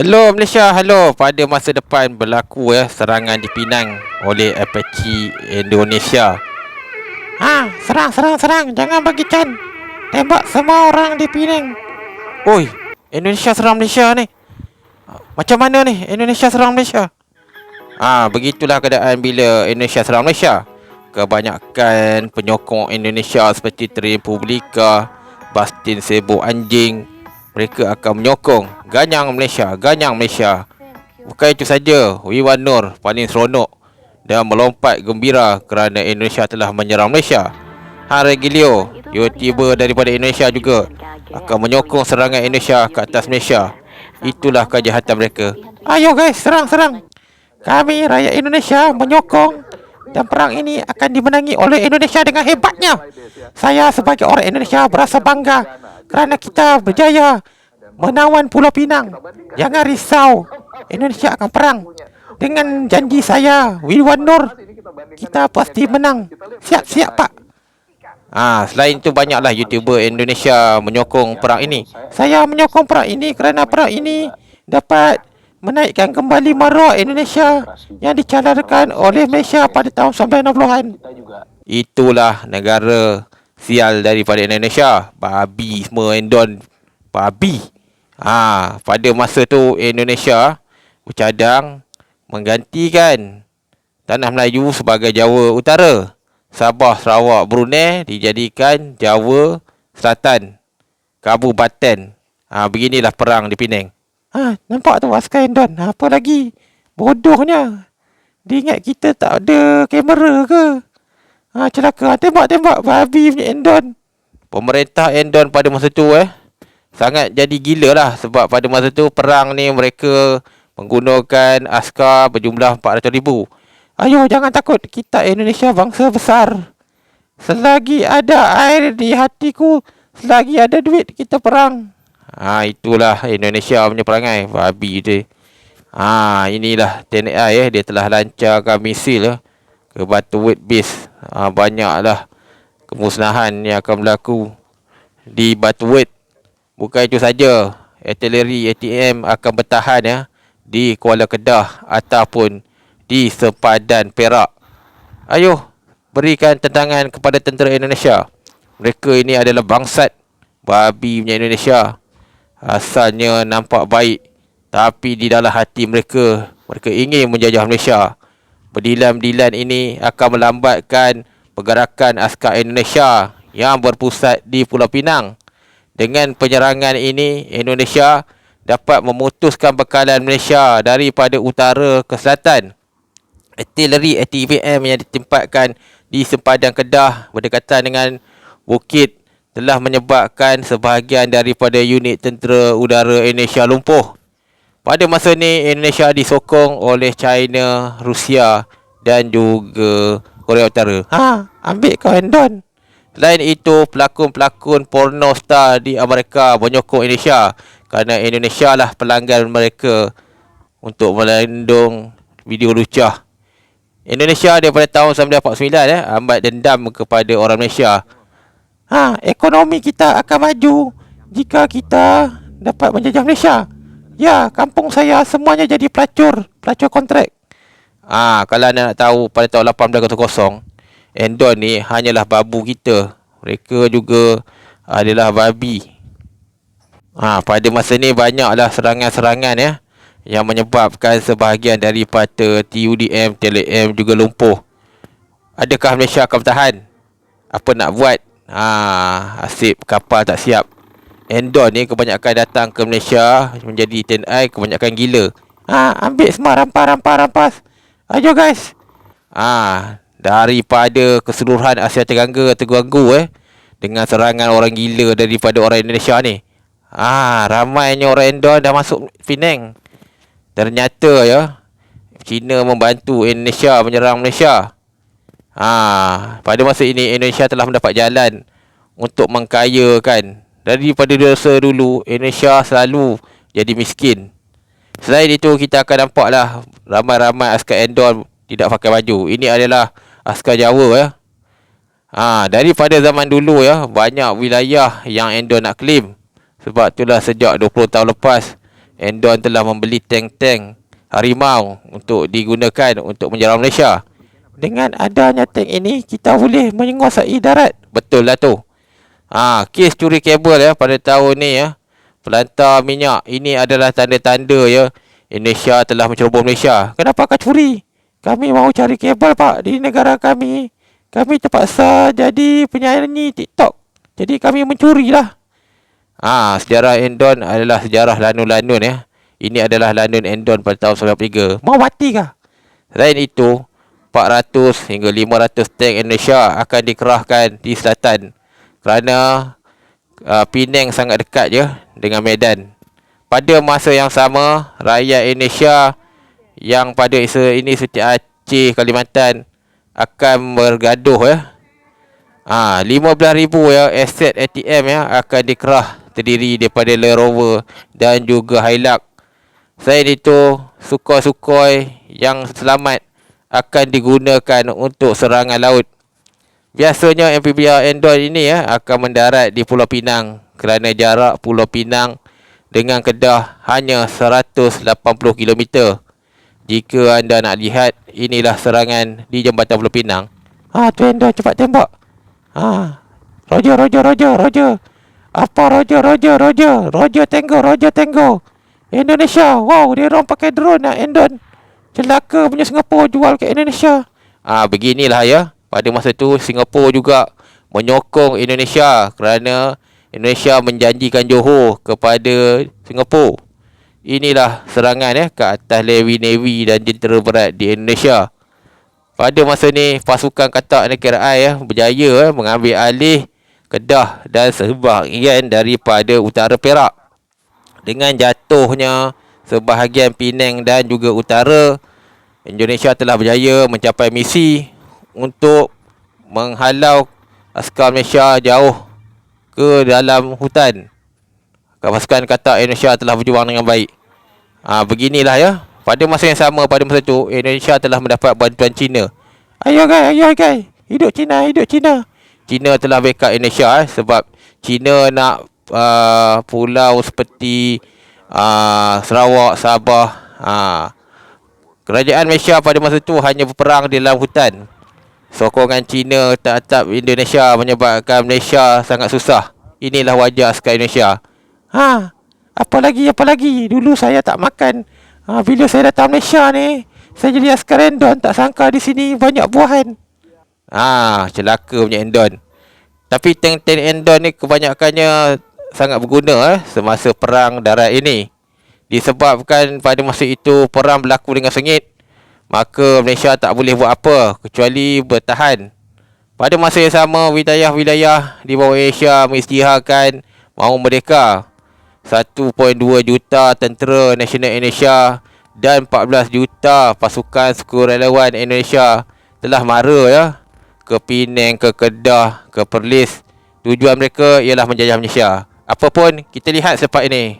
Hello Malaysia, hello. Pada masa depan berlaku serangan di Penang oleh Apache Indonesia. Serang. Jangan bagi can. Tembak semua orang di Penang. Oi, Indonesia serang Malaysia ni. Macam mana ni Indonesia serang Malaysia? Begitulah keadaan bila Indonesia serang Malaysia. Kebanyakan penyokong Indonesia seperti Republika, Bastin Sebo Anjing, mereka akan menyokong Ganyang Malaysia. Bukan itu saja, Wiwan Nur paling seronok dan melompat gembira kerana Indonesia telah menyerang Malaysia. Regilio, YouTuber daripada Indonesia juga, akan menyokong serangan Indonesia ke atas Malaysia. Itulah kejahatan mereka. Ayo guys, serang. Kami rakyat Indonesia menyokong, dan perang ini akan dimenangi oleh Indonesia dengan hebatnya. Saya sebagai orang Indonesia berasa bangga kerana kita berjaya menawan Pulau Pinang. Jangan risau, Indonesia akan perang. Dengan janji saya, Wiwan Nur, kita pasti menang. Siap pak. Selain itu banyaklah YouTuber Indonesia menyokong perang ini. Saya menyokong perang ini kerana perang ini dapat menaikkan kembali maruah Indonesia yang dicadangkan oleh Malaysia pada tahun 1960-an. Itulah negara sial daripada Indonesia. Babi semua endon. Babi. Pada masa tu Indonesia bercadang menggantikan tanah Melayu sebagai Jawa Utara. Sabah, Sarawak, Brunei dijadikan Jawa Selatan, Kabupaten. Beginilah perang di Penang. Nampak tu askar Endon. Apa lagi? Bodohnya. Dia ingat kita tak ada kamera ke? Celaka. Tembak babi punya Endon. Pemerintah Endon pada masa tu sangat jadi gila lah. Sebab pada masa tu perang ni mereka menggunakan askar berjumlah 400,000. Ayo jangan takut. Kita Indonesia bangsa besar. Selagi ada air di hatiku, selagi ada duit, kita perang. Itulah Indonesia punya perangai. Babi tu. Inilah TNI dia telah lancarkan misil ke Batu Wet Base. Banyaklah kemusnahan yang akan berlaku di Batu Wet. Bukan itu saja, artileri ATM akan bertahan di Kuala Kedah ataupun di sempadan Perak. Ayo berikan tentangan kepada tentera Indonesia. Mereka ini adalah bangsat. Babi punya Indonesia. Asalnya nampak baik, tapi di dalam hati mereka ingin menjajah Malaysia. Berdilan-dilan ini akan melambatkan pergerakan askar Indonesia yang berpusat di Pulau Pinang. Dengan penyerangan ini, Indonesia dapat memutuskan bekalan Malaysia daripada utara ke selatan. Artileri ATVM yang ditempatkan di sempadan Kedah berdekatan dengan bukit telah menyebabkan sebahagian daripada unit tentera udara Indonesia lumpuh. Pada masa ini, Indonesia disokong oleh China, Rusia dan juga Korea Utara. Ambil kau Endon. Selain itu, pelakon-pelakon porno star di Amerika menyokong Indonesia kerana Indonesia lah pelanggan mereka untuk melindung video lucah. Indonesia daripada tahun 1949 amat dendam kepada orang Malaysia. Ekonomi kita akan maju jika kita dapat menjajah Malaysia. Ya, kampung saya semuanya jadi pelacur kontrak. Kalau anda nak tahu, pada tahun 1800, Endon ni hanyalah babu kita. Mereka juga adalah babi. Pada masa ni banyaklah serangan-serangan yang menyebabkan sebahagian daripada TUDM, TLM juga lumpuh. Adakah Malaysia akan bertahan? Apa nak buat? Asyik kapal tak siap. Endon ni kebanyakan datang ke Malaysia menjadi TNI, kebanyakan gila. Ambil semua rampas. Ayo guys. Daripada keseluruhan Asia Tenggara terganggu dengan serangan orang gila daripada orang Indonesia ni. Ramainya orang Endon dah masuk Penang. Ternyata China membantu Indonesia menyerang Malaysia. Pada masa ini Indonesia telah mendapat jalan untuk mengkayakan. Daripada dosa dulu, Indonesia selalu jadi miskin. Selain itu, kita akan nampaklah ramai-ramai askar Endon tidak pakai baju. Ini adalah askar Jawa daripada zaman dulu banyak wilayah yang Endon nak claim. Sebab itulah sejak 20 tahun lepas Endon telah membeli tank-tank harimau untuk digunakan untuk menyerang Malaysia. Dengan adanya tank ini, kita boleh menguasai darat. Betul lah tu. Kes curi kabel ya pada tahun ni ya, pelantar minyak ini adalah tanda-tanda ya Indonesia telah menceroboh Malaysia. Kenapa kau curi? Kami mahu cari kabel pak di negara kami. Kami terpaksa jadi penyanyi TikTok. Jadi kami mencurilah. Sejarah Endon adalah sejarah lanun-lanun ya. Ini adalah lanun Endon pada tahun 1993. Mau mati kah? Selain itu, 400 hingga 500 tank Indonesia akan dikerahkan di selatan kerana Penang sangat dekat je dengan Medan. Pada masa yang sama, rakyat Indonesia yang pada ini seperti Aceh, Kalimantan akan bergaduh ya. 15,000 ya aset ATM ya akan dikerah, terdiri daripada Land Rover dan juga Hilux. Selain itu, sukhoi-sukhoi yang selamat akan digunakan untuk serangan laut. Biasanya amphibian Endon ini ya akan mendarat di Pulau Pinang kerana jarak Pulau Pinang dengan Kedah hanya 180 km. Jika anda nak lihat, inilah serangan di Jambatan Pulau Pinang. Tu Endon, cepat tembak. Roger. Apa Roger Tango. Indonesia. Wow, dia orang pakai drone nak Endon. Celaka punya Singapura jual ke Indonesia. Beginilah ya. Pada masa tu Singapura juga menyokong Indonesia kerana Indonesia menjanjikan Johor kepada Singapura. Inilah serangan ya ke atas Navy dan jentera berat di Indonesia. Pada masa ni pasukan Katak NKRI ya berjaya mengambil alih Kedah dan sebahagian daripada utara Perak. Dengan jatuhnya sebahagian Penang dan juga utara, Indonesia telah berjaya mencapai misi untuk menghalau askar Malaysia jauh ke dalam hutan. Pasukan Katak Indonesia telah berjuang dengan baik. Beginilah ya. Pada masa yang sama, pada masa itu Indonesia telah mendapat bantuan China. Ayo guys. Hidup China. China telah backup Indonesia sebab China nak pulau seperti Sarawak, Sabah. Kerajaan Malaysia pada masa itu hanya berperang di dalam hutan. Sokongan China terhadap Indonesia menyebabkan Malaysia sangat susah. Inilah wajah askar Indonesia. Apa lagi? Dulu saya tak makan. Bila saya datang Malaysia ni, saya jadi askar Endon. Tak sangka di sini banyak buahan. Celaka punya Endon. Tapi tank-tank Endon ni kebanyakannya sangat berguna semasa perang darat ini. Disebabkan pada masa itu perang berlaku dengan sengit, maka Malaysia tak boleh buat apa kecuali bertahan. Pada masa yang sama, wilayah-wilayah di bawah Asia mengisytiharkan mahu merdeka. 1.2 juta tentera nasional Indonesia dan 14 juta pasukan sukarelawan Indonesia telah mara ya ke Penang, ke Kedah, ke Perlis. Tujuan mereka ialah menjajah Malaysia. Apapun, kita lihat selepas ini.